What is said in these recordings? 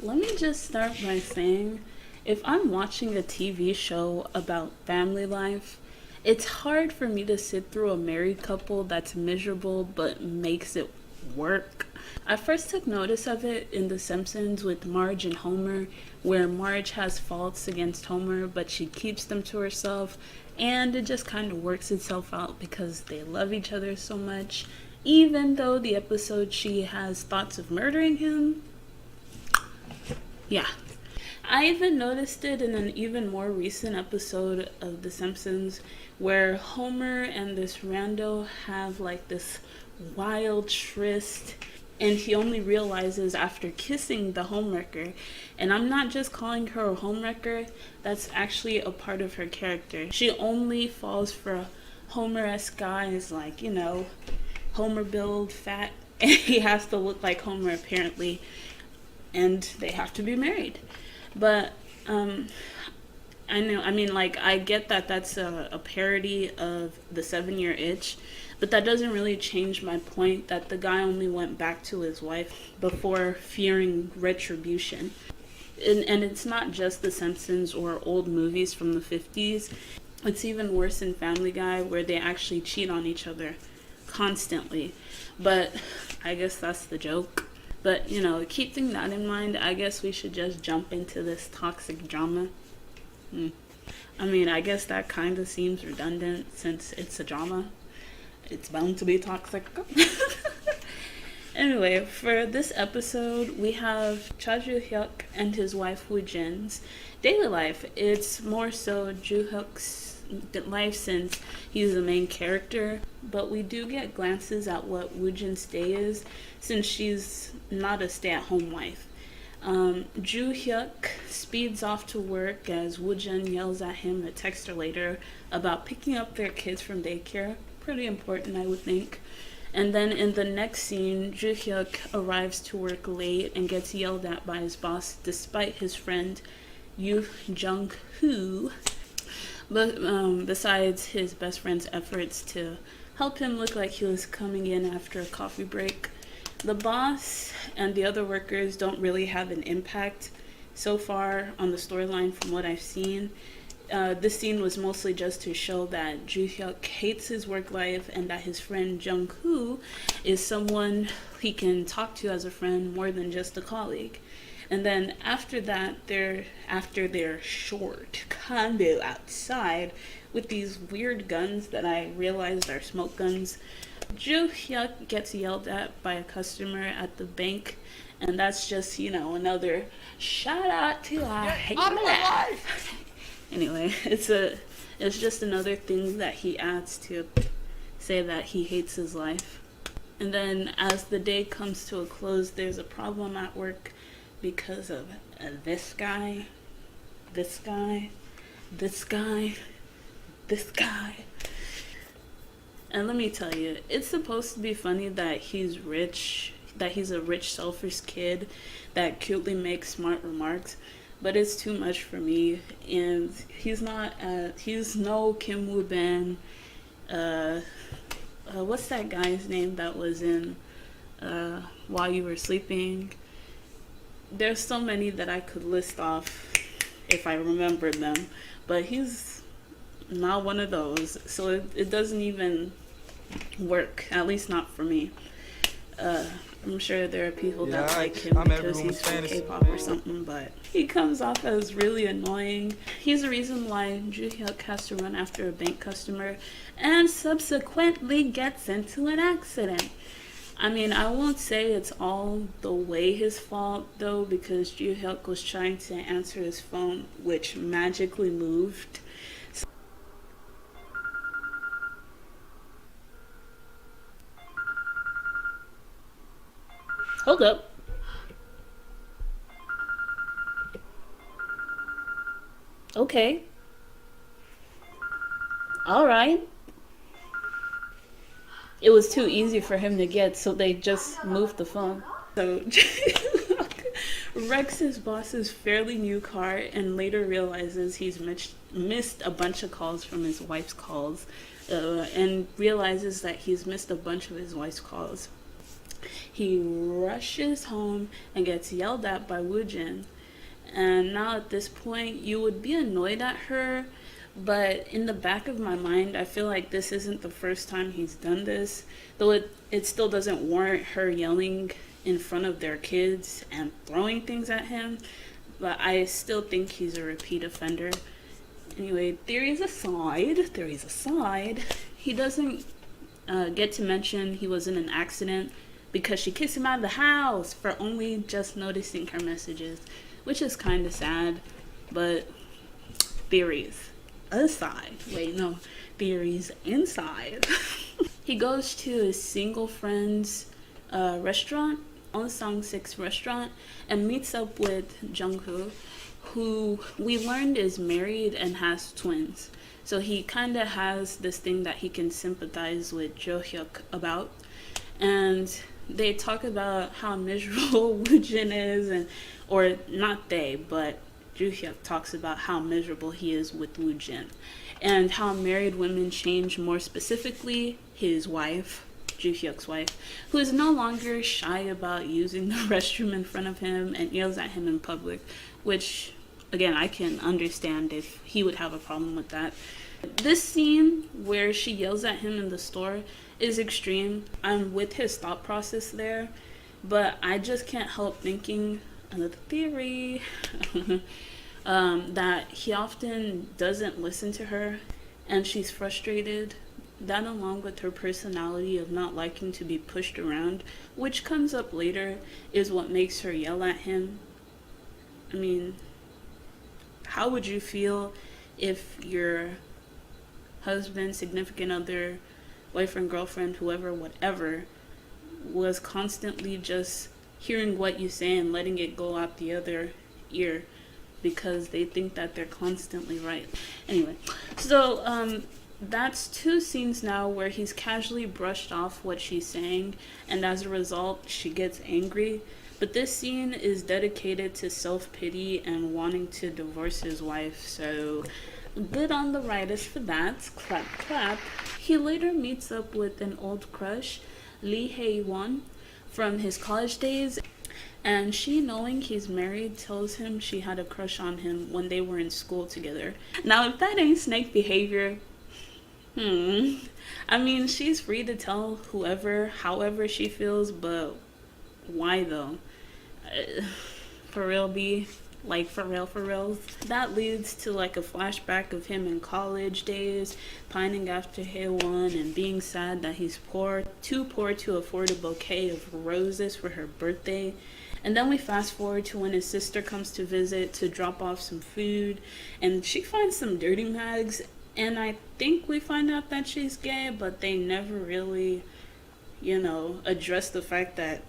Let me just start by saying, if I'm watching a TV show about family life, it's hard for me to sit through a married couple that's miserable but makes it work. I first took notice of it in The Simpsons with Marge and Homer, where Marge has faults against Homer, but she keeps them to herself, and it just kind of works itself out because they love each other so much. Even though the episode she has thoughts of murdering him, yeah. I even noticed it in an even more recent episode of The Simpsons where Homer and this rando have like this wild tryst, and he only realizes after kissing the homewrecker. And I'm not just calling her a homewrecker, that's actually a part of her character. She only falls for Homer-esque guys like, Homer build, fat, and he has to look like Homer apparently, and they have to be married. But I get that that's a parody of the 7-Year Itch, but that doesn't really change my point that the guy only went back to his wife before fearing retribution. And it's not just The Simpsons or old movies from the 50s. It's even worse in Family Guy, where they actually cheat on each other constantly. But I guess that's the joke. But, keeping that in mind, I guess we should just jump into this toxic drama. I guess that kind of seems redundant since it's a drama. It's bound to be toxic. Anyway, for this episode, we have Cha Joo-hyuk and his wife Woo-jin's daily life. It's more so Joo-hyuk's life since he's the main character, but we do get glances at what Woo-jin's day is since she's not a stay-at-home wife. Joo-hyuk speeds off to work as Woo-jin yells at him to text her later about picking up their kids from daycare. Pretty important, I would think. And then in the next scene, Joo-hyuk arrives to work late and gets yelled at by his boss despite his friend Yoo Jung-hoo. But besides his best friend's efforts to help him look like he was coming in after a coffee break, the boss and the other workers don't really have an impact so far on the storyline from what I've seen. This scene was mostly just to show that Joo-hyuk hates his work life and that his friend Jung-hoo is someone he can talk to as a friend more than just a colleague. And then after that, after their short combo outside with these weird guns that I realized are smoke guns, Joo-hyuk gets yelled at by a customer at the bank, and that's just, another shout out to I hate my life. Anyway, it's just another thing that he adds to say that he hates his life. And then as the day comes to a close, there's a problem at work because of this guy. And let me tell you, it's supposed to be funny that he's rich, that he's a rich, selfish kid that cutely makes smart remarks, but it's too much for me. And he's no Kim Woo-bin. What's that guy's name that was in While You Were Sleeping? There's so many that I could list off if I remembered them, but he's not one of those, so it doesn't even work, at least not for me. I'm sure there are people that like him because he's from K-pop or something, but he comes off as really annoying. He's the reason why Joo-hyuk has to run after a bank customer and subsequently gets into an accident. I won't say it's all the way his fault, though, because Joo-hyuk was trying to answer his phone, which magically moved. Hold up. Okay. Alright. It was too easy for him to get, so they just moved the phone. So wrecks his boss's fairly new car and later realizes he's missed a bunch of calls from his wife's calls, and realizes that he's missed a bunch of his wife's calls. He rushes home and gets yelled at by Woojin. And now at this point, you would be annoyed at her, but in the back of my mind, I feel like this isn't the first time he's done this, though it still doesn't warrant her yelling in front of their kids and throwing things at him, but I still think he's a repeat offender. Anyway, theories aside, he doesn't get to mention he was in an accident because she kicks him out of the house for only just noticing her messages, which is kind of sad, but theories aside. Wait, no, theories inside. He goes to his single friend's restaurant, Onsang 6 restaurant, and meets up with Jungkook, who we learned is married and has twins. So he kind of has this thing that he can sympathize with Jo-hyuk about. And they talk about how miserable Woojin is, or not they, but Jo-hyuk talks about how miserable he is with Woojin, and how married women change, more specifically his wife, Jo-hyuk's wife, who is no longer shy about using the restroom in front of him and yells at him in public, which, again, I can understand if he would have a problem with that. This scene where she yells at him in the store is extreme. I'm with his thought process there, but I just can't help thinking, another theory, that he often doesn't listen to her and she's frustrated. That, along with her personality of not liking to be pushed around, which comes up later, is what makes her yell at him. I mean, how would you feel if your husband, significant other, boyfriend, girlfriend, whoever, whatever, was constantly just hearing what you say and letting it go out the other ear because they think that they're constantly right? Anyway, so that's two scenes now where he's casually brushed off what she's saying, and as a result, she gets angry. But this scene is dedicated to self-pity and wanting to divorce his wife, so good on the writers for that. Clap, clap. He later meets up with an old crush, Lee Hae-won, from his college days, and she, knowing he's married, tells him she had a crush on him when they were in school together. Now, if that ain't snake behavior, I mean, she's free to tell whoever, however she feels, but why though? For real, B? Like, for real. That leads to like a flashback of him in college days, pining after Haewon and being sad that he's too poor to afford a bouquet of roses for her birthday. And then we fast forward to when his sister comes to visit to drop off some food, and she finds some dirty mags, and I think we find out that she's gay, but they never really, address the fact that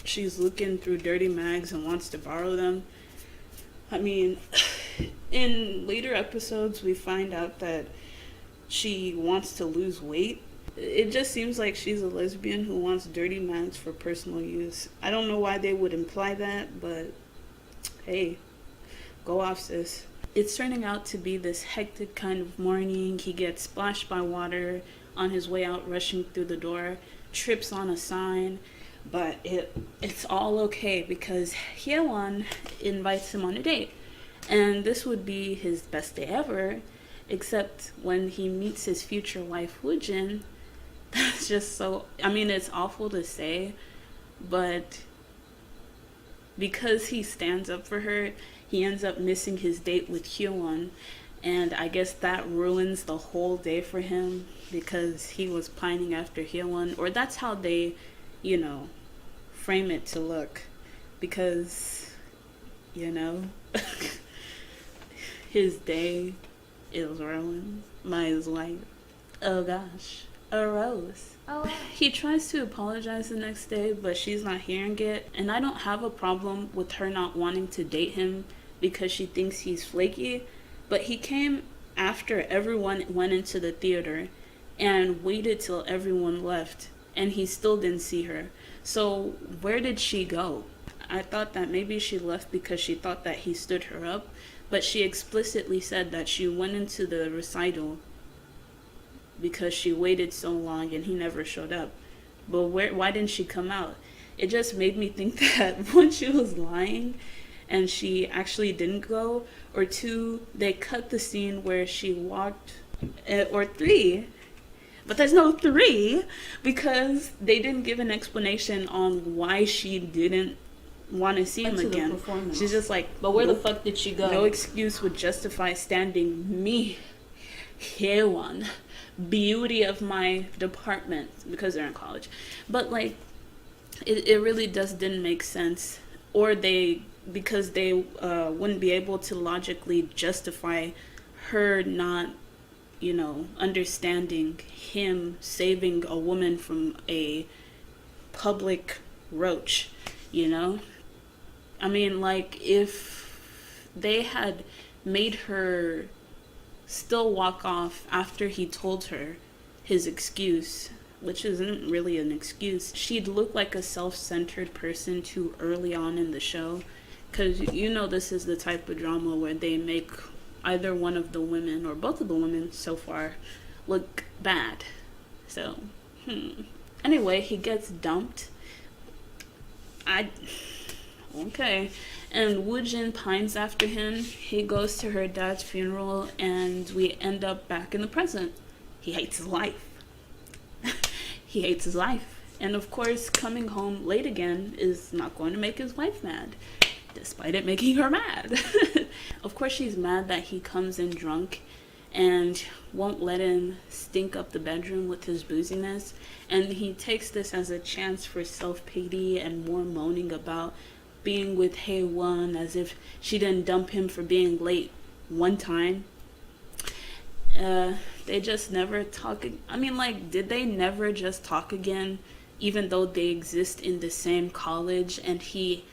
she's looking through dirty mags and wants to borrow them. I mean, in later episodes, we find out that she wants to lose weight. It just seems like she's a lesbian who wants dirty mags for personal use. I don't know why they would imply that, but hey, go off, sis. It's turning out to be this hectic kind of morning. He gets splashed by water on his way out, rushing through the door, trips on a sign, but it's all okay because Hyewon invites him on a date. And this would be his best day ever, except when he meets his future wife, Woojin. That's just so, I mean, it's awful to say, but because he stands up for her, he ends up missing his date with Hyewon, and I guess that ruins the whole day for him because he was pining after Hyewon, or that's how they, frame it to look, because, his day is ruined by his wife. Oh gosh, a rose. Oh. He tries to apologize the next day, but she's not hearing it, and I don't have a problem with her not wanting to date him because she thinks he's flaky, but he came after everyone went into the theater and waited till everyone left, and he still didn't see her. So where did she go? I thought that maybe she left because she thought that he stood her up, but she explicitly said that she went into the recital because she waited so long and he never showed up. But why didn't she come out? it just made me think that one, she was lying and she actually didn't go, or two, they cut the scene where she walked, or three, but there's no three because they didn't give an explanation on why she didn't want to see him again. She's just like, but where the fuck did she go? No excuse would justify standing me, Hyeon, beauty of my department, because they're in college. But like, it really didn't make sense. Or because they wouldn't be able to logically justify her not, understanding him saving a woman from a public roach, I mean, like, if they had made her still walk off after he told her his excuse, which isn't really an excuse, she'd look like a self-centered person too early on in the show. Because, this is the type of drama where they make either one of the women, or both of the women so far, look bad. So, Anyway, he gets dumped. Okay. And Woojin pines after him. He goes to her dad's funeral, and we end up back in the present. He hates his life. He hates his life. And of course, coming home late again is not going to make his wife mad, despite it making her mad. Of course, she's mad that he comes in drunk and won't let him stink up the bedroom with his booziness. And he takes this as a chance for self-pity and more moaning about being with Haewon, as if she didn't dump him for being late one time. They just never talk. I mean, like, did they never just talk again, even though they exist in the same college? And they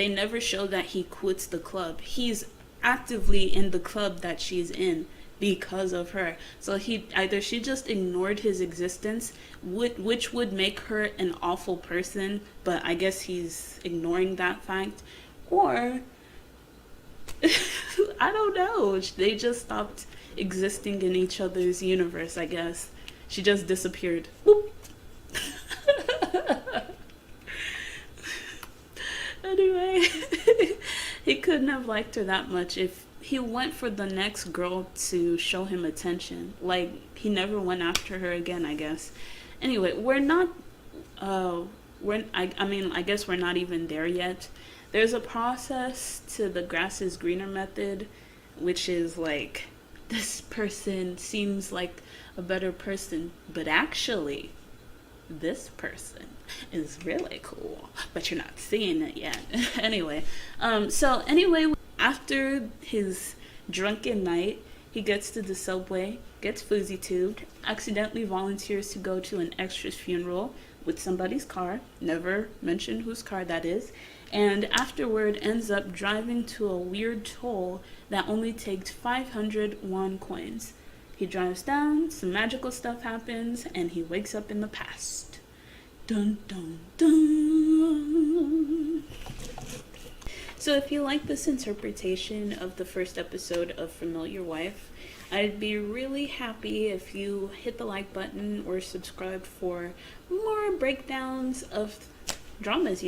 never show that he quits the club. He's actively in the club that she's in because of her. So she just ignored his existence, which would make her an awful person, but I guess he's ignoring that fact. Or I don't know, they just stopped existing in each other's universe, I guess. She just disappeared. Boop. Anyway, he couldn't have liked her that much if he went for the next girl to show him attention. Like, he never went after her again, I guess. Anyway, I guess we're not even there yet. There's a process to the grass is greener method, which is like, this person seems like a better person, but actually, this person is really cool, but you're not seeing it yet. Anyway, after his drunken night, he gets to the subway, gets foozy tubed, accidentally volunteers to go to an extra's funeral with somebody's car, never mention whose car that is, and afterward ends up driving to a weird toll that only takes 500 won coins. He drives down, some magical stuff happens, and he wakes up in the past. Dun dun dun. So if you like this interpretation of the first episode of Familiar Wife, I'd be really happy if you hit the like button or subscribe for more breakdowns of dramas,